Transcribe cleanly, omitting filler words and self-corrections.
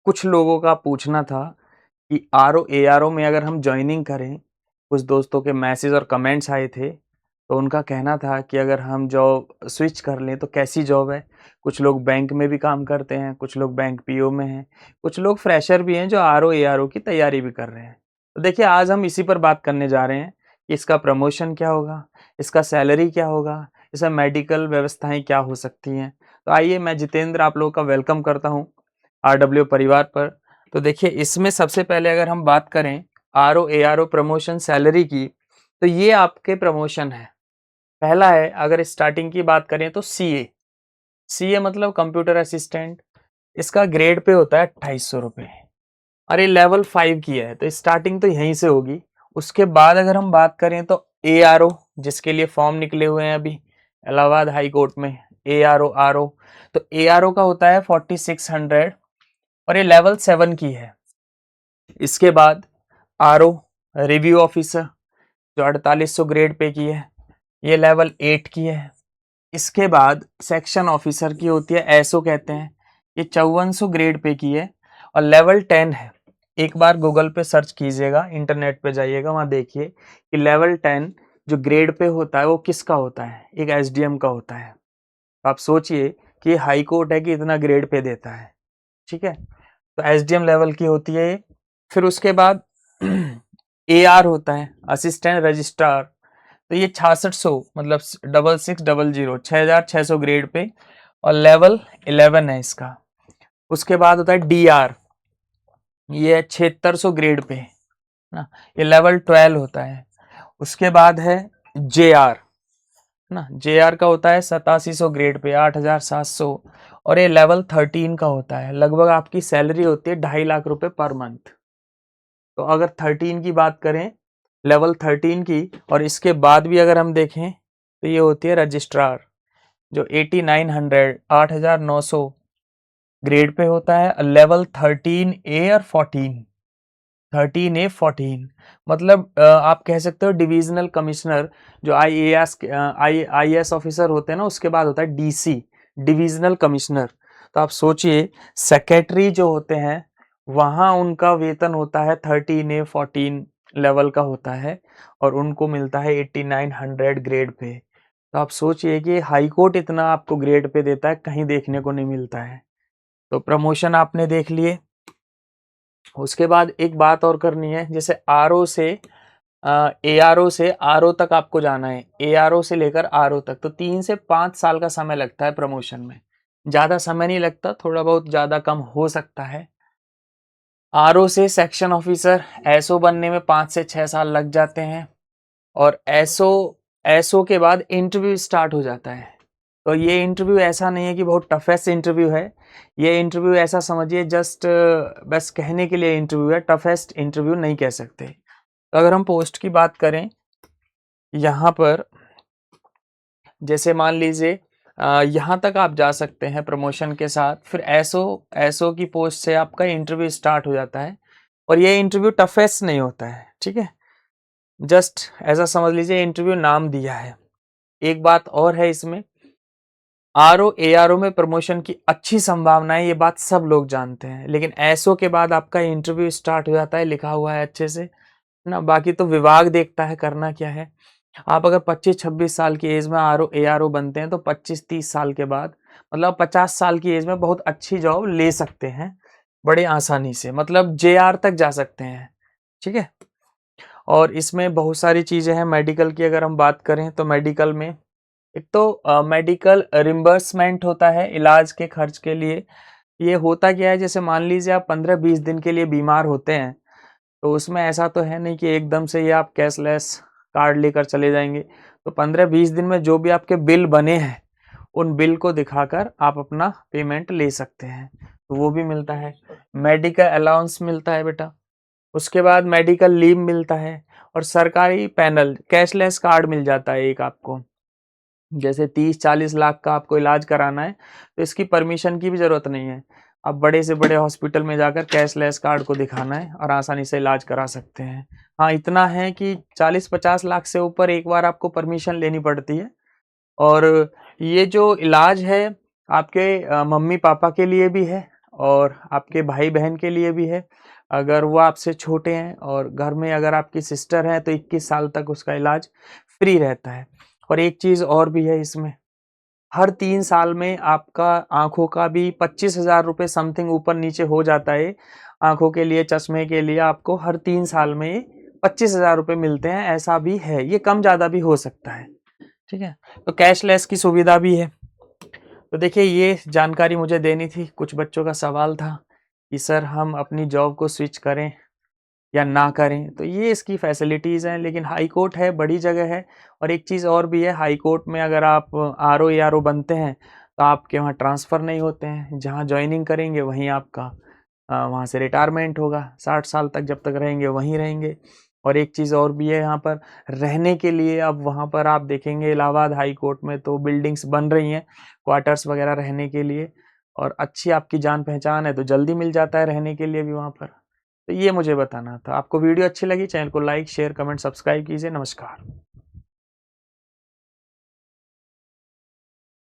कुछ लोगों का पूछना था कि आरओ एआरओ में अगर हम ज्वाइनिंग करें, कुछ दोस्तों के मैसेज और कमेंट्स आए थे, तो उनका कहना था कि अगर हम जॉब स्विच कर लें तो कैसी जॉब है। कुछ लोग बैंक में भी काम करते हैं, कुछ लोग बैंक पीओ में हैं, कुछ लोग फ्रेशर भी हैं जो आरओ एआरओ की तैयारी भी कर रहे हैं। तो देखिए, आज हम इसी पर बात करने जा रहे हैं कि इसका प्रमोशन क्या होगा, इसका सैलरी क्या होगा, इसमें मेडिकल व्यवस्थाएं क्या हो सकती हैं। तो आइए, मैं जितेंद्र आप लोगों का वेलकम करता हूँ आरडब्ल्यू परिवार पर। तो देखिए, इसमें सबसे पहले अगर हम बात करें आरओ एआरओ प्रमोशन सैलरी की, तो ये आपके प्रमोशन है। पहला है, अगर स्टार्टिंग की बात करें तो सीए। सीए मतलब कंप्यूटर असिस्टेंट। इसका ग्रेड पे होता है 2800 रुपये और ये लेवल 5 की है, तो स्टार्टिंग तो यहीं से होगी। उसके बाद अगर हम बात करें तो एआरओ, जिसके लिए फॉर्म निकले हुए हैं अभी इलाहाबाद हाई कोर्ट में, एआरओ आरओ, तो एआरओ का होता है 4600 और ये लेवल 7 की है। इसके बाद आरओ रिव्यू ऑफिसर, जो 4800 ग्रेड पे की है, ये लेवल 8 की है। इसके बाद सेक्शन ऑफिसर की होती है, एसओ कहते हैं, ये 5400 ग्रेड पे की है और लेवल 10 है। एक बार गूगल पे सर्च कीजिएगा, इंटरनेट पे जाइएगा, वहां देखिए कि लेवल 10 जो ग्रेड पे होता है वो किसका होता है, एक एसडीएम का होता है। तो आप सोचिए कि ये हाई कोर्ट है कि इतना ग्रेड पे देता है। ठीक है, तो एसडीएम लेवल की होती है ये। फिर उसके बाद एआर होता है, असिस्टेंट रजिस्ट्रार, तो ये 6600 मतलब 6600 6600 ग्रेड पे और लेवल 11 है इसका। उसके बाद होता है डीआर, ये 7600 ग्रेड पे ना, ये लेवल 12 होता है। उसके बाद है जेआर ना, जेआर का होता है 8700 ग्रेड पे 8700 और ये लेवल 13 का होता है। लगभग आपकी सैलरी होती है 2.5 लाख रुपए पर मंथ। तो अगर 13 की बात करें, लेवल 13 की, और इसके बाद भी अगर हम देखें तो ये होती है रजिस्ट्रार, जो 8900 8900 ग्रेड पे होता है। लेवल 13 ए और 14, 13A 14 मतलब आप कह सकते हो डिविजनल कमिश्नर, जो आई ए एस ऑफिसर होते हैं ना, उसके बाद होता है डीसी, डिविजनल कमिश्नर। तो आप सोचिए, सेक्रेटरी जो होते हैं वहां उनका वेतन होता है 13A 14 लेवल का होता है और उनको मिलता है 8900 ग्रेड पे। तो आप सोचिए कि हाई कोर्ट इतना आपको ग्रेड पे देता है, कहीं देखने को नहीं मिलता है। तो प्रमोशन आपने देख लिए। उसके बाद एक बात और करनी है, जैसे आरओ से एआरओ से आरओ तक आपको जाना है, एआरओ से लेकर आरओ तक, तो 3 से 5 साल का समय लगता है प्रमोशन में। ज्यादा समय नहीं लगता, थोड़ा बहुत ज्यादा कम हो सकता है। आरओ से सेक्शन ऑफिसर, एसओ बनने में 5 से 6 साल लग जाते हैं और एसओ एसओ के बाद इंटरव्यू स्टार्ट हो जाता है। तो ये इंटरव्यू ऐसा नहीं है कि बहुत टफेस्ट इंटरव्यू है, ये इंटरव्यू ऐसा समझिए जस्ट बस कहने के लिए इंटरव्यू है, टफेस्ट इंटरव्यू नहीं कह सकते। तो अगर हम पोस्ट की बात करें, यहाँ पर जैसे मान लीजिए यहाँ तक आप जा सकते हैं प्रमोशन के साथ, फिर एसओ एसओ की पोस्ट से आपका इंटरव्यू स्टार्ट हो जाता है और ये इंटरव्यू टफेस्ट नहीं होता है। ठीक है, जस्ट ऐसा समझ लीजिए इंटरव्यू नाम दिया है। एक बात और है इसमें, आरओ एआरओ में प्रमोशन की अच्छी संभावना है, ये बात सब लोग जानते हैं, लेकिन एसओ के बाद आपका इंटरव्यू स्टार्ट हो जाता है, लिखा हुआ है अच्छे से ना। बाकी तो विभाग देखता है करना क्या है। आप अगर 25-26 साल की एज में आरओ एआरओ बनते हैं तो 25-30 साल के बाद मतलब 50 साल की एज में बहुत अच्छी जॉब ले सकते हैं बड़े आसानी से, मतलब जेआर तक जा सकते हैं। ठीक है, और इसमें बहुत सारी चीजें हैं। मेडिकल की अगर हम बात करें तो मेडिकल में एक तो मेडिकल रिम्बर्समेंट होता है इलाज के खर्च के लिए। ये होता क्या है, जैसे मान लीजिए आप 15-20 दिन के लिए बीमार होते हैं, तो उसमें ऐसा तो है नहीं कि एकदम से ये आप कैशलेस कार्ड लेकर चले जाएंगे। तो 15-20 दिन में जो भी आपके बिल बने हैं, उन बिल को दिखाकर आप अपना पेमेंट ले सकते हैं, तो वो भी मिलता है। मेडिकल अलाउंस मिलता है बेटा। उसके बाद मेडिकल लीव मिलता है और सरकारी पैनल कैशलेस कार्ड मिल जाता है एक आपको। जैसे 30-40 लाख का आपको इलाज कराना है तो इसकी परमिशन की भी जरूरत नहीं है, आप बड़े से बड़े हॉस्पिटल में जाकर कैशलेस कार्ड को दिखाना है और आसानी से इलाज करा सकते हैं। हाँ, इतना है कि 40-50 लाख से ऊपर एक बार आपको परमिशन लेनी पड़ती है। और ये जो इलाज है आपके मम्मी पापा के लिए भी है और आपके भाई बहन के लिए भी है, अगर वो आपसे छोटे हैं, और घर में अगर आपकी सिस्टर है तो 21 साल तक उसका इलाज फ्री रहता है। और एक चीज़ और भी है इसमें, हर 3 साल में आपका आँखों का भी 25,000 रुपए समथिंग ऊपर-नीचे हो जाता है। आँखों के लिए, चश्मे के लिए आपको हर 3 साल में 25,000 रुपए मिलते हैं, ऐसा भी है। ये कम-ज़्यादा भी हो सकता है, ठीक है? तो कैशलेस की सुविधा भी है। तो देखिए, ये जानकारी मुझे देनी थी। कुछ बच्चों का सवाल था कि सर हम अपनी जॉब को स्विच करें या ना करें, तो ये इसकी फैसिलिटीज़ हैं। लेकिन हाई कोर्ट है, बड़ी जगह है। और एक चीज़ और भी है, हाई कोर्ट में अगर आप आरओ एआरओ बनते हैं तो आपके वहाँ ट्रांसफ़र नहीं होते हैं। जहाँ जॉइनिंग करेंगे वहीं आपका वहाँ से रिटायरमेंट होगा। 60 साल तक जब तक रहेंगे वहीं रहेंगे। और एक चीज़ और भी है यहाँ पर, रहने के लिए अब वहाँ पर आप देखेंगे इलाहाबाद हाई कोर्ट में तो बिल्डिंग्स बन रही हैं, क्वार्टर्स वगैरह रहने के लिए। और अच्छी आपकी जान-पहचान है तो जल्दी मिल जाता है रहने के लिए भी वहाँ पर। तो ये मुझे बताना था। आपको वीडियो अच्छी लगी, चैनल को लाइक, शेयर, कमेंट, सब्सक्राइब कीजिए। नमस्कार।